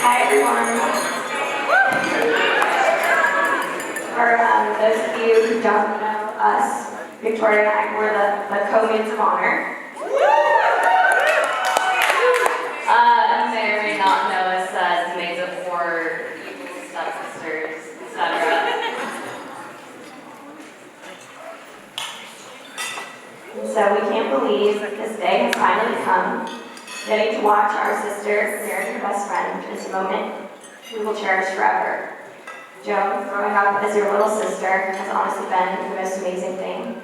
Hi everyone. For those of you who don't know us, Victoria and I were the co-maids of honor. You may or may not know us as maids of war, equal stepsisters, etc. And so we can't believe that this day has finally come. Getting to watch our sister marry her best friend is a moment we will cherish forever. Joan, growing up as your little sister, has honestly been the most amazing thing.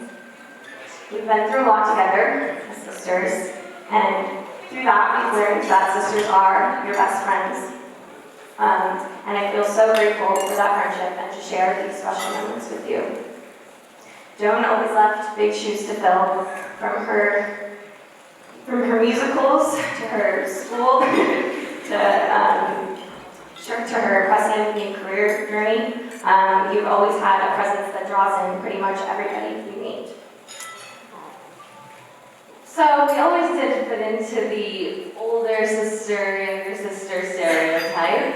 We've been through a lot together as sisters, and through that we've learned that sisters are your best friends. And I feel so grateful for that friendship and to share these special moments with you. Joan always left big shoes to fill, from her musicals, to her school, to her impressive new career journey. You've always had a presence that draws in pretty much everybody we meet. So we always did fit into the older sister, younger sister stereotype.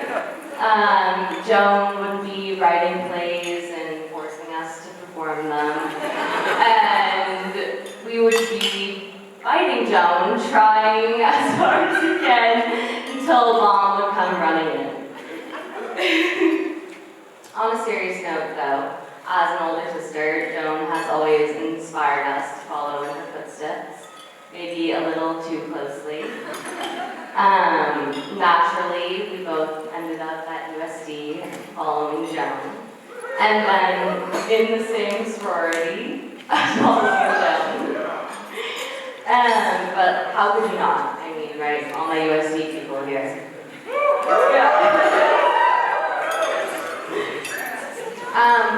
Joan would be writing plays and forcing us to perform them. And we would be fighting Joan, trying as hard as we can until Mom would come running in. On a serious note though, as an older sister, Joan has always inspired us to follow in her footsteps, maybe a little too closely. Naturally, we both ended up at USD following Joan, and then in the same sorority following Joan. But how could you not? I mean, right, all my USD people here.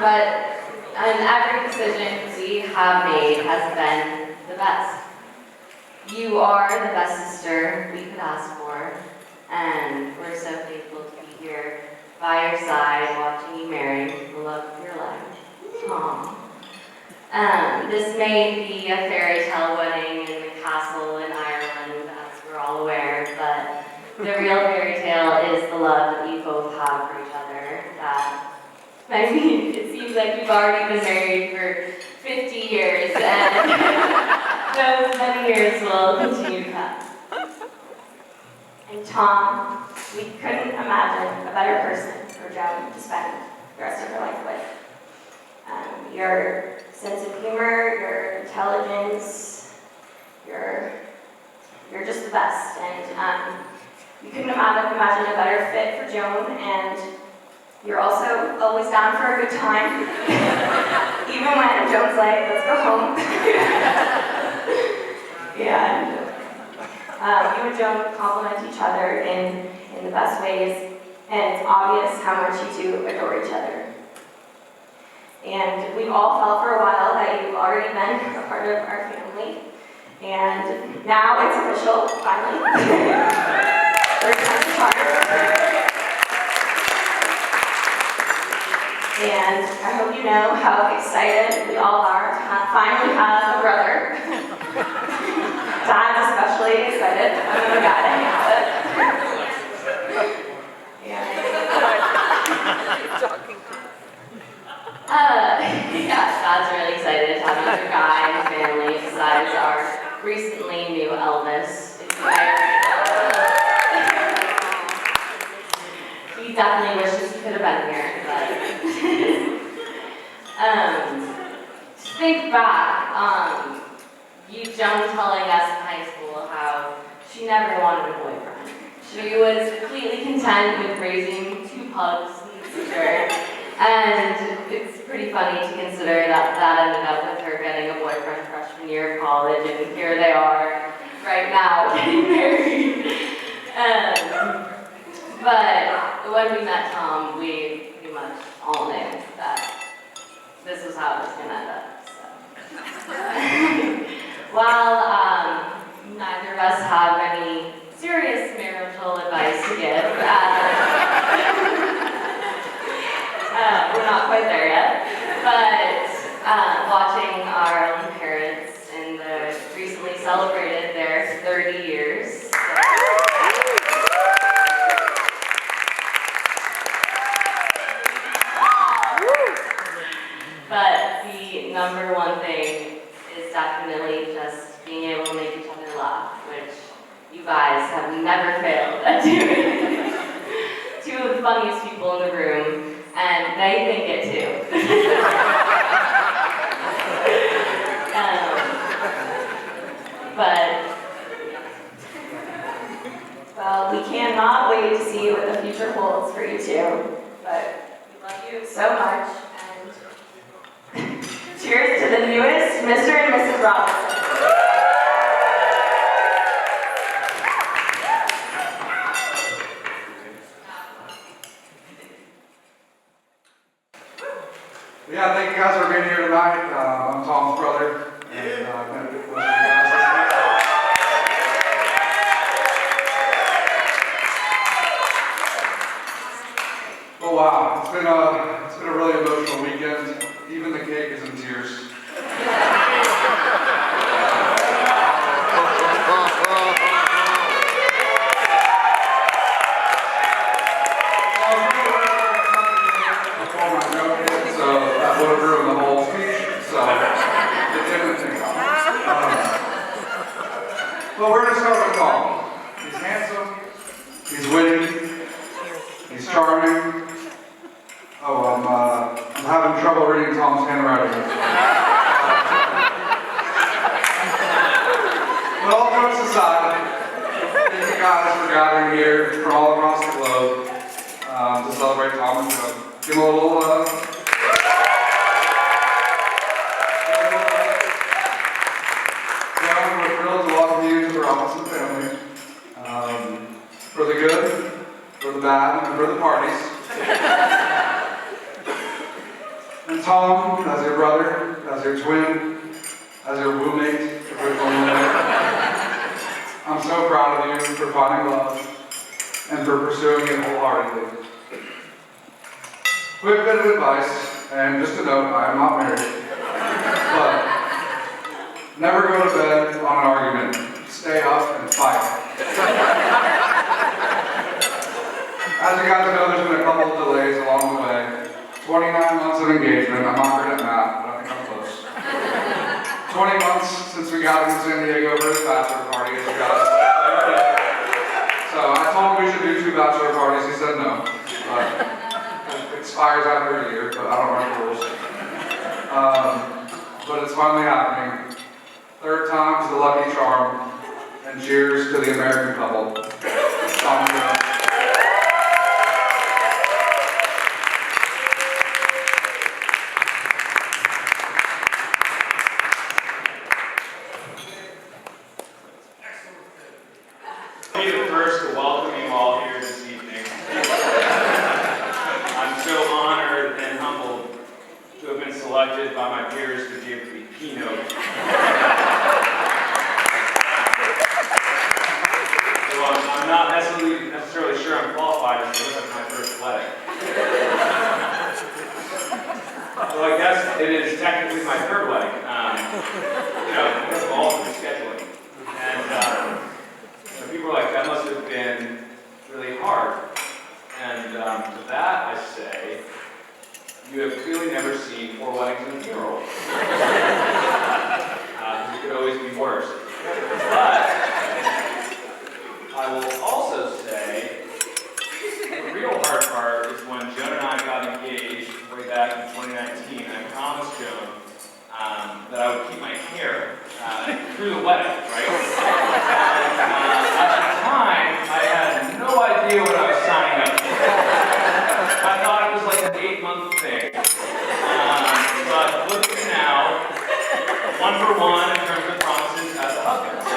But every decision we have made has been the best. You are the best sister we could ask for, and we're so thankful to be here by your side, watching you marry the love of your life, Tom. This may be a fairy tale wedding in the castle in Ireland, as we're all aware, but the real fairy tale is the love that you both have for each other. I mean, it seems like you've already been married for 50 years, and those many years will continue to come. And Tom, we couldn't imagine a better person for Joan to spend the rest of her life with. Your sense of humor, your intelligence, you're just the best. And you couldn't imagine a better fit for Joan, and you're also always down for a good time. Even when Joan's like, let's go home. And you and Joan complement each other in the best ways, and it's obvious how much you two adore each other. And we all felt for a while that you've already been a part of our family. And now it's official, finally. Third time's the charm. And I hope you know how excited we all are to finally have a brother. Dad's especially excited. I'm the guy to hang out with. Yeah, Dad's really excited to have another guy in the family besides our recently new eldest. He definitely wishes he could have been here, but to think back, Joan telling us in high school how she never wanted a boyfriend. She was completely content with raising 2 pugs and a sister. And it's pretty funny to consider that ended up with her getting a boyfriend freshman year of college, and here they are right now getting married. But when we met Tom, we pretty much all knew that this was how it was going to end up. So. While neither of us have any serious marital advice to give, we're not quite there yet, but watching our own parents in the recently celebrated their 30 years. guys have never failed at doing. Two of the funniest people in the room, and they think it too. But, well, we cannot wait to see what the future holds for you two. But we love you so much, and cheers to the newest Mr. and Mrs. Robinson. Yeah, thank you guys for being here tonight. I'm Tom's brother, and I'm going to you guys. Oh wow, it's been a really emotional weekend. Even the cake is in tears. Would have ruined the whole speech, so it didn't take but we're going to start with Tom. He's handsome, he's winning, he's charming. Oh, I'm having trouble reading Tom's handwriting. But all jokes aside, thank you guys for gathering here from all across the globe to celebrate Tom and Joe. Give him a little we're thrilled to welcome you to the Robinson family. For the good, for the bad, and for the parties. And Tom, as your brother, as your twin, as your roommate, I'm so proud of you for finding love and for pursuing it wholeheartedly. Quick bit of advice, and just a note, I am not married, but never go to bed on an argument. Stay up and fight. As you guys know, there's been a couple of delays along the way. 29 months of engagement. I'm not good at math, but I think I'm close. 20 months since we got him to San Diego for his bachelor party, as you guys. So I told him we should do 2 bachelor parties. He said no. It expires after a year, but I don't run the rules. But it's finally happening. 3rd time's the lucky charm, and cheers to the American couple. Tom and Joe. I'll be the first to welcome you all here this evening. I'm so honored and humbled to have been selected by my peers to give the keynote. So I'm not necessarily sure I'm qualified as it looks like my first wedding. So I guess it is technically my 3rd wedding. Because of all of the scheduling. And people are like, that must have been really hard. And to that I say, you have clearly never seen 4 weddings and a funeral. It could always be worse. But I will also say, the real hard part is when Joan and I got engaged way back in 2019. I promised Joan that I would keep my hair through the wedding, right? And at the time, I had no idea what I was signing up for. I thought it was like an 8-month thing. But look at me now, 1 for 1 in terms of promises as a husband. So,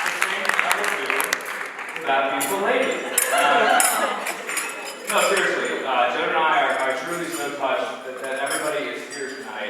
the same as I would do to that beautiful lady. No, seriously, Joan and I are truly so touched that everybody is here tonight.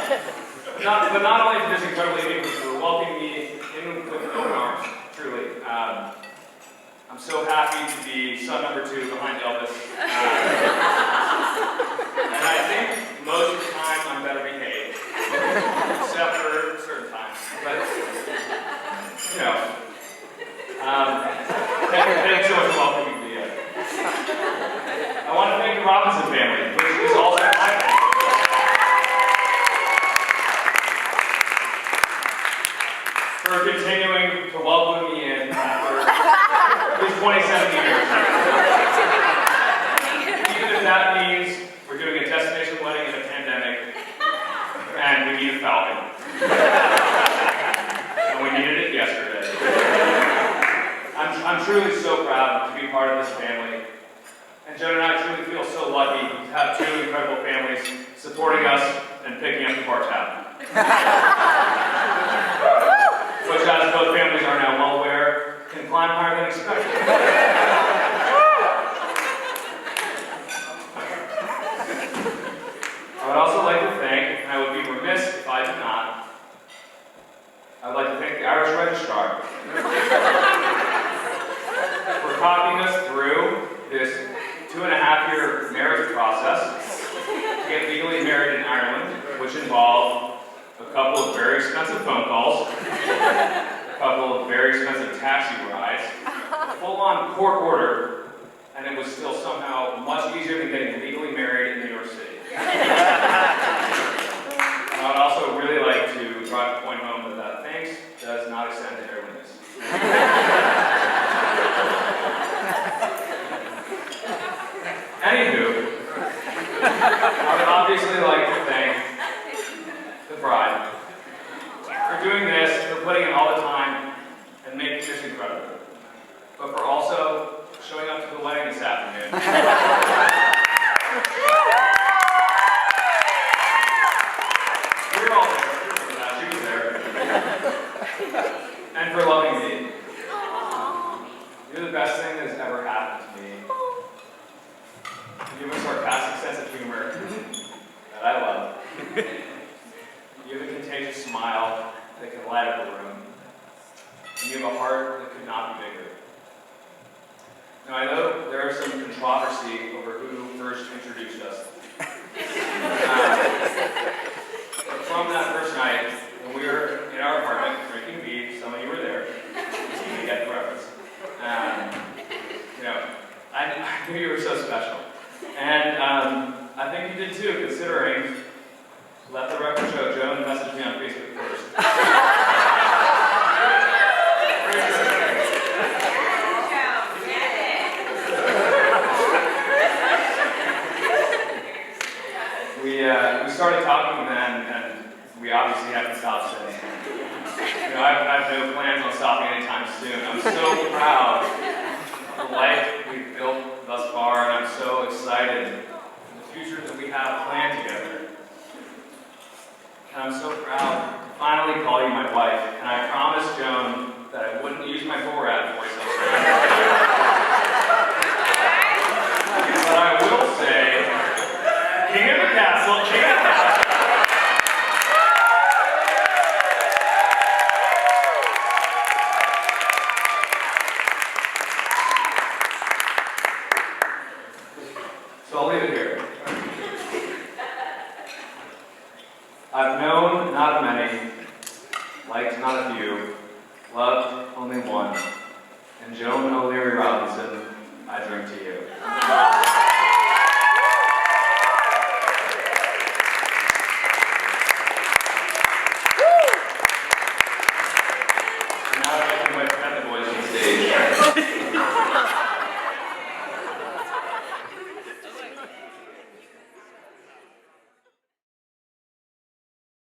But not only for this incredible evening, but for welcoming me in with open arms, truly. I'm so happy to be son number 2 behind Elvis. And I think most of the time I'm better behaved, except for certain times. But, you know, thanks so much for welcoming me. I want to thank the Robinson family, which is also my family. For continuing to welcome me in after these 27 years. Even if that means we're doing a destination wedding in a pandemic, and we need a falcon. And we needed it yesterday. I'm truly so proud to be part of this family. And Joan and I truly feel so lucky to have 2 incredible families supporting us and picking up the bar tab. Which, as both families are now well aware, can climb higher than expected. I would also like to thank, and I would be remiss if I did not, I would like to thank the Irish Registrar for talking us through this 2.5-year marriage process to get legally married in Ireland, which involved a couple of very expensive phone calls, a couple of very expensive taxi rides, a full-on court order, and it was still somehow much easier than getting legally married in New York City. And I would also really like to drive the point home that thanks does not extend to Air Witness. Anywho, I would obviously like to thank the bride for doing this, for putting in all the time and making this incredible, but for also showing up to the wedding this afternoon. We were all there. She was there. And for loving me. You're the best thing that has ever happened to me. You have a sarcastic sense of humor that I love. You have a contagious smile that can light up a room. And you have a heart that could not be bigger. Now I know there is some controversy over who first introduced us. But from that first night, when we were in our apartment drinking beef, some of you were there, you get the reference. You know, I knew you were so special. And I think you did too, considering, let the record show, Joan messaged me on Facebook first. We started talking then, and we obviously haven't stopped since. You know, I have no plans on stopping anytime soon. I'm so proud of the life we've built thus far, and I'm so excited for the future that we have planned together. And I'm so proud to finally call you my wife, and I promised Joan that I wouldn't use my Borat voice over it. But I will say, King of the Castle, King of the Castle. So I'll leave it here.